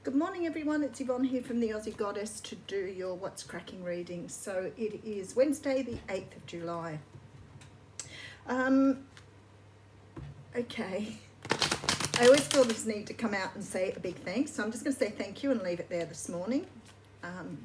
Good morning everyone, it's Yvonne here from the Aussie Goddess to do your What's Cracking reading. So it is Wednesday the 8th of July. Okay, I always feel this need to come out and say a big thanks, so I'm just going to say thank you and leave it there this morning.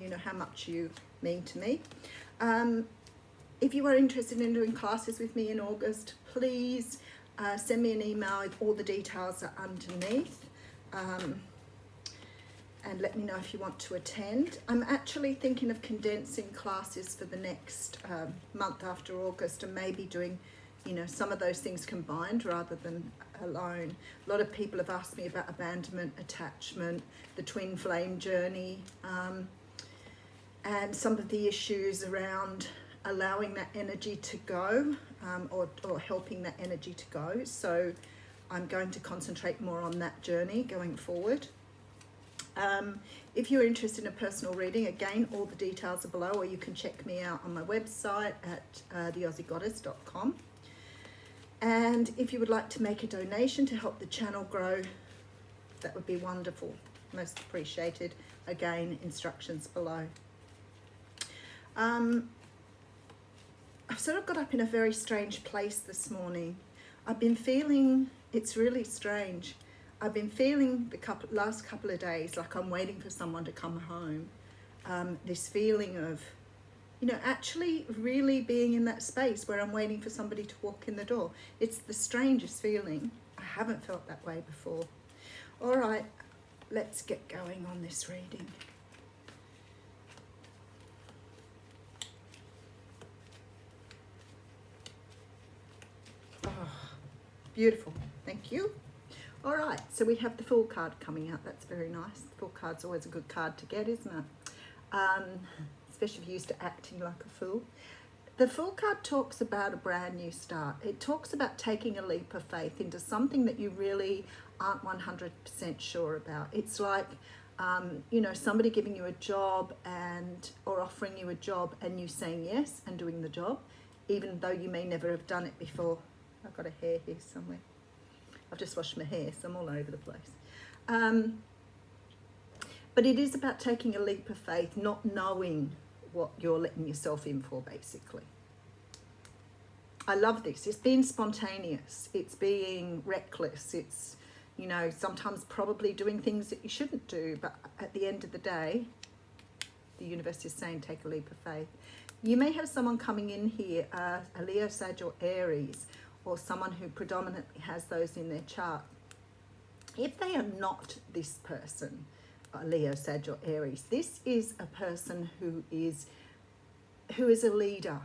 You know how much you mean to me. If you are interested in doing classes with me in August, please send me an email. All the details are underneath. And let me know if you want to attend. I'm actually thinking of condensing classes for the next month after August and maybe doing, some of those things combined rather than alone. A lot of people have asked me about abandonment, attachment, the twin flame journey, and some of the issues around allowing that energy to go or helping that energy to go. So I'm going to concentrate more on that journey going forward. If you're interested in a personal reading, again, all the details are below, or you can check me out on my website at theaussiegoddess.com. And if you would like to make a donation to help the channel grow, that would be wonderful. Most appreciated. Again, instructions below. I've sort of got up in a very strange place this morning. I've been feeling, it's really strange. I've been feeling the last couple of days like I'm waiting for someone to come home. This feeling of, actually really being in that space where I'm waiting for somebody to walk in the door. It's the strangest feeling. I haven't felt that way before. All right, let's get going on this reading. Oh, beautiful. Thank you. All right, so we have the Fool card coming out. That's very nice. The Fool card's always a good card to get, isn't it? Especially if you're used to acting like a fool. The Fool card talks about a brand new start. It talks about taking a leap of faith into something that you really aren't 100% sure about. It's like, somebody giving you a job or offering you a job and you saying yes and doing the job, even though you may never have done it before. I've got a hair here somewhere. I've just washed my hair, so I'm all over the place. But it is about taking a leap of faith, not knowing what you're letting yourself in for, basically. I love this. It's being spontaneous. It's being reckless. It's, sometimes probably doing things that you shouldn't do. But at the end of the day, the universe is saying take a leap of faith. You may have someone coming in here, a Leo, Sag or Aries, or someone who predominantly has those in their chart. If they are not this person, Leo, Sag or Aries, this is a person who is a leader.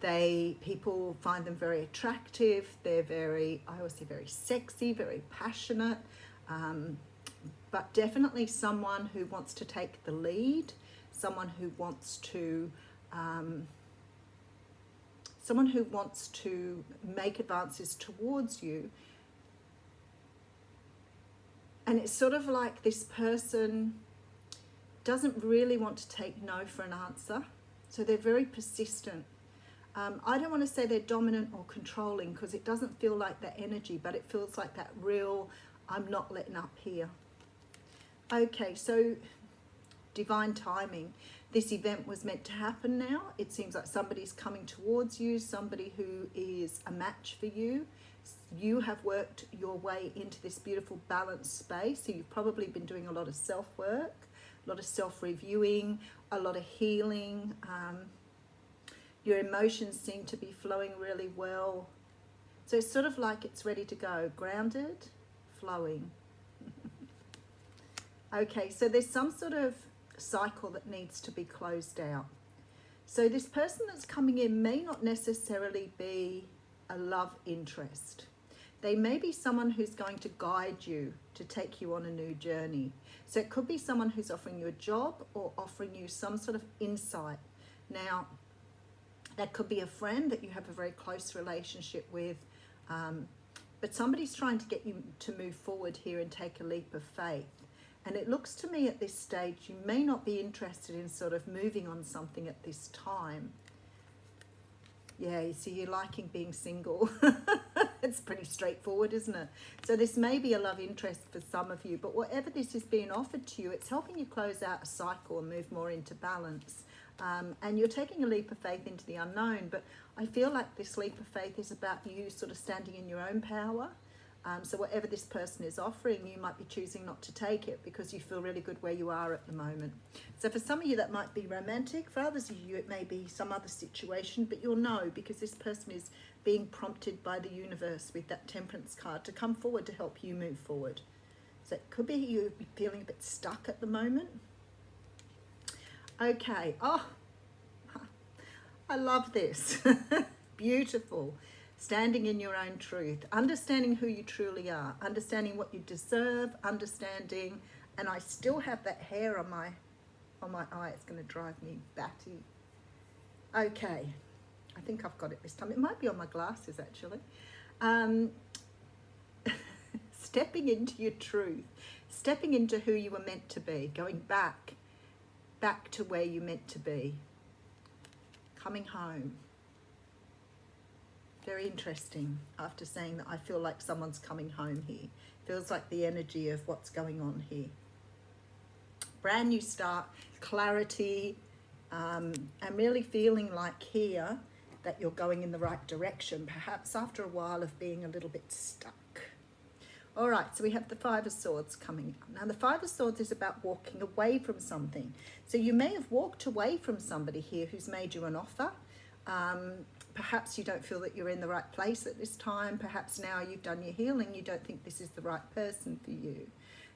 People find them very attractive. They're I always say very sexy, very passionate, but definitely someone who wants to take the lead, someone who wants to make advances towards you. And it's sort of like this person doesn't really want to take no for an answer. So they're very persistent. I don't want to say they're dominant or controlling because it doesn't feel like that energy, but it feels like that real, I'm not letting up here. Okay, so divine timing. This event was meant to happen now. It seems like somebody's coming towards you, somebody who is a match for you. You have worked your way into this beautiful balanced space. So you've probably been doing a lot of self-work, a lot of self-reviewing, a lot of healing. Your emotions seem to be flowing really well. So it's sort of like it's ready to go. Grounded, flowing. Okay, so there's some sort of cycle that needs to be closed out. So this person that's coming in may not necessarily be a love interest. They may be someone who's going to guide you to take you on a new journey. So it could be someone who's offering you a job or offering you some sort of insight. Now, that could be a friend that you have a very close relationship with, but somebody's trying to get you to move forward here and take a leap of faith. And it looks to me at this stage, you may not be interested in sort of moving on something at this time. Yeah, you see, you're liking being single. It's pretty straightforward, isn't it? So this may be a love interest for some of you, but whatever this is being offered to you, it's helping you close out a cycle and move more into balance. And you're taking a leap of faith into the unknown, but I feel like this leap of faith is about you sort of standing in your own power. So whatever this person is offering, you might be choosing not to take it because you feel really good where you are at the moment. So for some of you, that might be romantic. For others of you, it may be some other situation, but you'll know because this person is being prompted by the universe with that Temperance card to come forward to help you move forward. So it could be you feeling a bit stuck at the moment. Okay. Oh, I love this. Beautiful. Standing in your own truth, understanding who you truly are, understanding what you deserve, understanding, and I still have that hair on my eye. It's going to drive me batty. Okay, I think I've got it this time. It might be on my glasses actually. Stepping into your truth, stepping into who you were meant to be, going back to where you're meant to be, coming home. Very interesting after saying that I feel like someone's coming home here. Feels like the energy of what's going on here. Brand new start, clarity, and really feeling like here that you're going in the right direction, perhaps after a while of being a little bit stuck. All right, so we have the Five of Swords coming up. Now the Five of Swords is about walking away from something. So you may have walked away from somebody here who's made you an offer. Perhaps you don't feel that you're in the right place at this time. Perhaps now you've done your healing, you don't think this is the right person for you.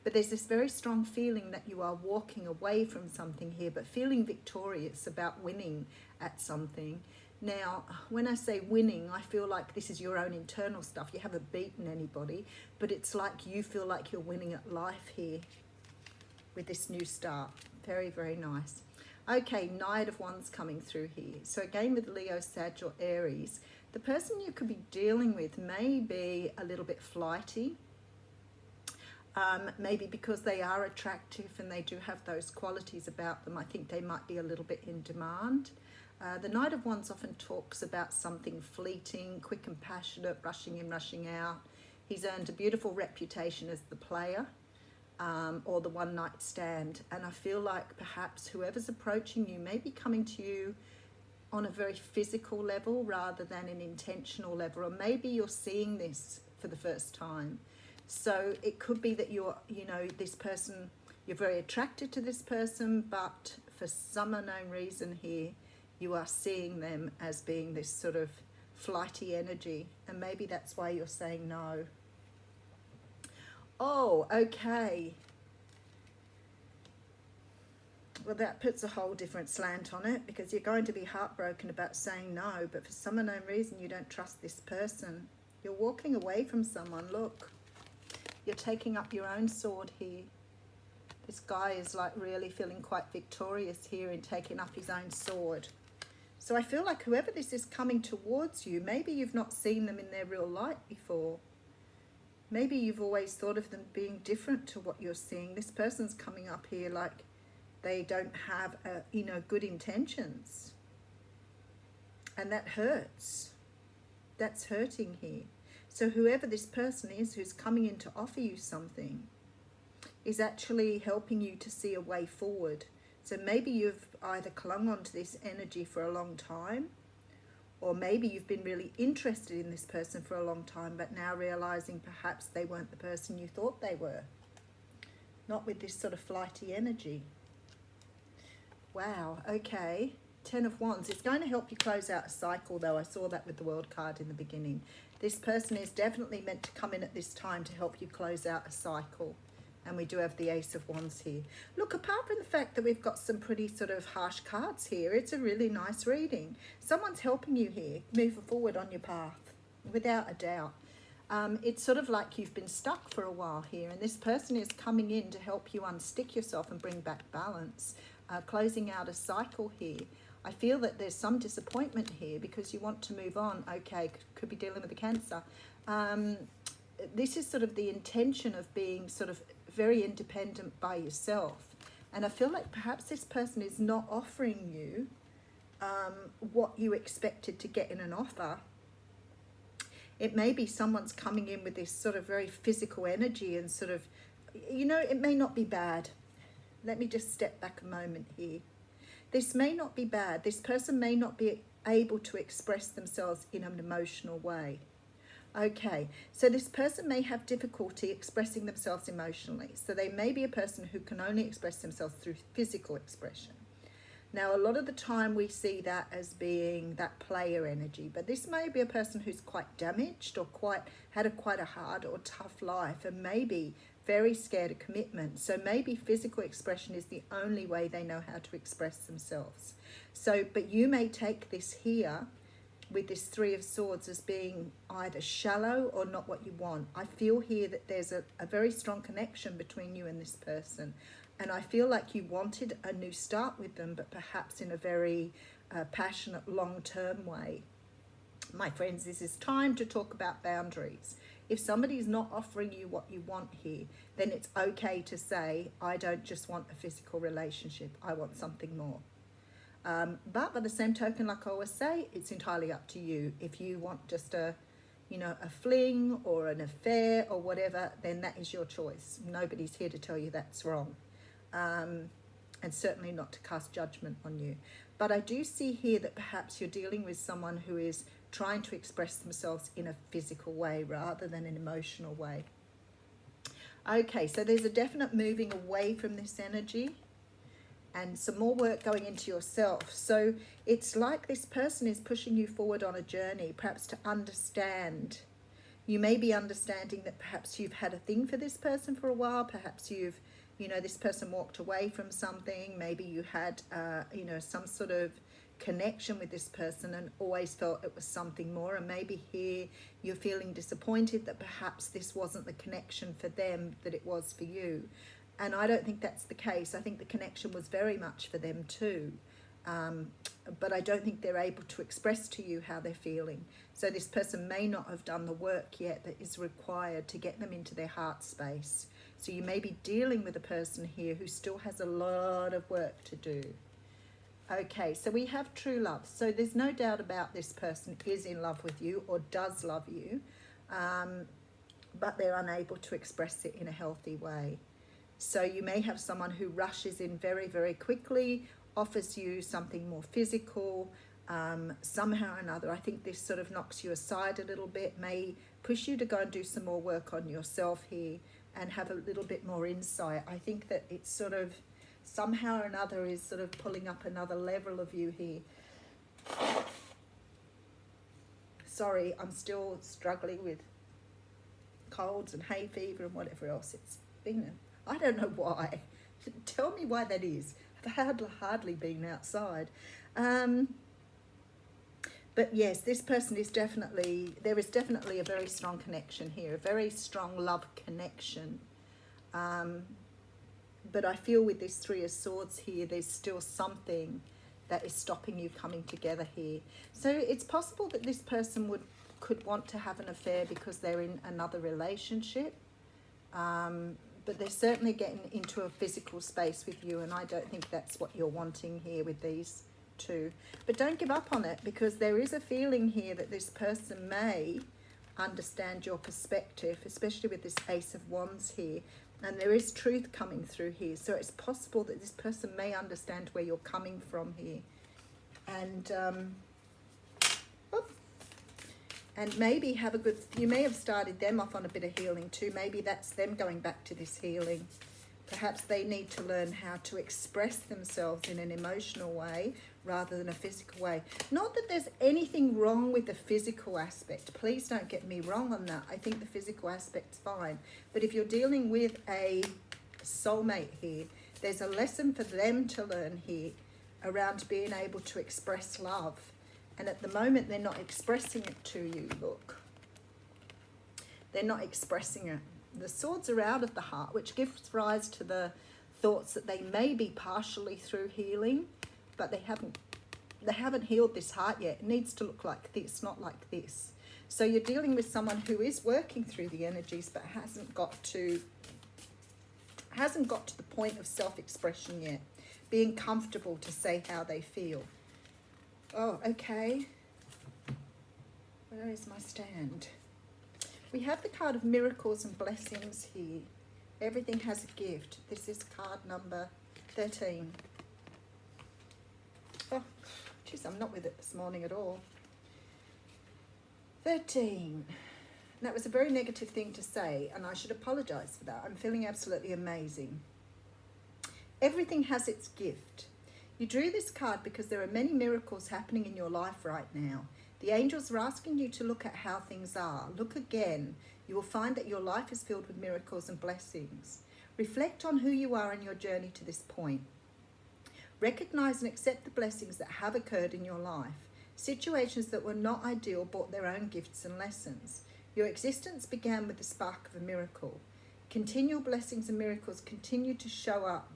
But there's this very strong feeling that you are walking away from something here, but feeling victorious about winning at something. Now, when I say winning, I feel like this is your own internal stuff. You haven't beaten anybody, but it's like you feel like you're winning at life here with this new start. Very, very nice. Okay, Knight of Wands coming through here. So again with Leo, Sag or Aries, the person you could be dealing with may be a little bit flighty. Maybe because they are attractive and they do have those qualities about them, I think they might be a little bit in demand. The Knight of Wands often talks about something fleeting, quick and passionate, rushing in, rushing out. He's earned a beautiful reputation as the player. Or the one night stand, and I feel like perhaps whoever's approaching you may be coming to you on a very physical level rather than an intentional level, or maybe you're seeing this for the first time. So it could be that you're, this person, you're very attracted to this person, but for some unknown reason here, you are seeing them as being this sort of flighty energy, and maybe that's why you're saying no. Oh, okay. Well, that puts a whole different slant on it because you're going to be heartbroken about saying no, but for some unknown reason you don't trust this person. You're walking away from someone. Look, you're taking up your own sword here. This guy is like really feeling quite victorious here in taking up his own sword. So I feel like whoever this is coming towards you, maybe you've not seen them in their real light before. Maybe you've always thought of them being different to what you're seeing. This person's coming up here like they don't have, good intentions. And that hurts. That's hurting here. So whoever this person is who's coming in to offer you something is actually helping you to see a way forward. So maybe you've either clung on to this energy for a long time, or maybe you've been really interested in this person for a long time, but now realizing perhaps they weren't the person you thought they were. Not with this sort of flighty energy. Wow, okay. 10 of Wands. It's going to help you close out a cycle, though. I saw that with the World card in the beginning. This person is definitely meant to come in at this time to help you close out a cycle. And we do have the Ace of Wands here. Look, apart from the fact that we've got some pretty sort of harsh cards here, it's a really nice reading. Someone's helping you here move forward on your path, without a doubt. It's sort of like you've been stuck for a while here, and this person is coming in to help you unstick yourself and bring back balance, closing out a cycle here. I feel that there's some disappointment here because you want to move on. Okay, could be dealing with a Cancer. This is sort of the intention of being sort of very independent by yourself. And I feel like perhaps this person is not offering you what you expected to get in an offer. It may be someone's coming in with this sort of very physical energy and sort of, you know, it may not be bad. Let me just step back a moment here. This may not be bad. This person may not be able to express themselves in an emotional way. Okay, so this person may have difficulty expressing themselves emotionally. So they may be a person who can only express themselves through physical expression. Now, a lot of the time we see that as being that player energy, but this may be a person who's quite damaged or had quite a hard or tough life and maybe very scared of commitment. So maybe physical expression is the only way they know how to express themselves. So, but you may take this here with this Three of Swords as being either shallow or not what you want. I feel here that there's a very strong connection between you and this person. And I feel like you wanted a new start with them, but perhaps in a very passionate, long-term way. My friends, this is time to talk about boundaries. If somebody's not offering you what you want here, then it's okay to say, I don't just want a physical relationship, I want something more. But by the same token, like I always say, it's entirely up to you. If you want just a fling or an affair or whatever, then that is your choice. Nobody's here to tell you that's wrong. And certainly not to cast judgment on you. But I do see here that perhaps you're dealing with someone who is trying to express themselves in a physical way rather than an emotional way. Okay, so there's a definite moving away from this energy and some more work going into yourself. So it's like this person is pushing you forward on a journey, perhaps to understand. You may be understanding that perhaps you've had a thing for this person for a while, perhaps you've, this person walked away from something, maybe you had, some sort of connection with this person and always felt it was something more, and maybe here you're feeling disappointed that perhaps this wasn't the connection for them that it was for you. And I don't think that's the case. I think the connection was very much for them too. But I don't think they're able to express to you how they're feeling. So this person may not have done the work yet that is required to get them into their heart space. So you may be dealing with a person here who still has a lot of work to do. Okay, so we have true love. So there's no doubt about this person is in love with you or does love you, but they're unable to express it in a healthy way. So you may have someone who rushes in very, very quickly, offers you something more physical, somehow or another. I think this sort of knocks you aside a little bit, may push you to go and do some more work on yourself here and have a little bit more insight. I think that it's sort of somehow or another is sort of pulling up another level of you here. Sorry, I'm still struggling with colds and hay fever and whatever else. It's been, I don't know why. Tell me why that is. I've hardly been outside. But yes, this person is definitely, there is definitely a very strong connection here, a very strong love connection. But I feel with this Three of Swords here, there's still something that is stopping you coming together here. So it's possible that this person could want to have an affair because they're in another relationship. But they're certainly getting into a physical space with you, and I don't think that's what you're wanting here with these two. But don't give up on it, because there is a feeling here that this person may understand your perspective, especially with this Ace of Wands here. And there is truth coming through here. So it's possible that this person may understand where you're coming from here. And maybe have a good, you may have started them off on a bit of healing too. Maybe that's them going back to this healing. Perhaps they need to learn how to express themselves in an emotional way rather than a physical way. Not that there's anything wrong with the physical aspect. Please don't get me wrong on that. I think the physical aspect's fine. But if you're dealing with a soulmate here, there's a lesson for them to learn here around being able to express love. And at the moment, they're not expressing it to you, look. They're not expressing it. The swords are out of the heart, which gives rise to the thoughts that they may be partially through healing, but they haven't healed this heart yet. It needs to look like this, not like this. So you're dealing with someone who is working through the energies, but hasn't got to the point of self-expression yet, being comfortable to say how they feel. Oh, okay. Where is my stand? We have the card of miracles and blessings here. Everything has a gift. This is card number 13. Oh, geez, I'm not with it this morning at all. 13. That was a very negative thing to say, and I should apologise for that. I'm feeling absolutely amazing. Everything has its gift. You drew this card because there are many miracles happening in your life right now. The angels are asking you to look at how things are. Look again. You will find that your life is filled with miracles and blessings. Reflect on who you are in your journey to this point. Recognize and accept the blessings that have occurred in your life. Situations that were not ideal brought their own gifts and lessons. Your existence began with the spark of a miracle. Continual blessings and miracles continue to show up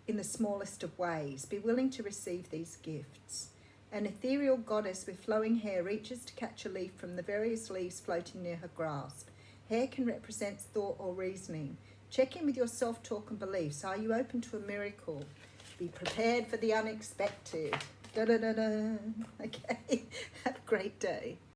in the smallest of ways. Be willing to receive these gifts. An ethereal goddess with flowing hair reaches to catch a leaf from the various leaves floating near her grasp. Hair can represent thought or reasoning. Check in with your self-talk and beliefs. Are you open to a miracle? Be prepared for the unexpected. Da-da-da-da. Okay, have a great day.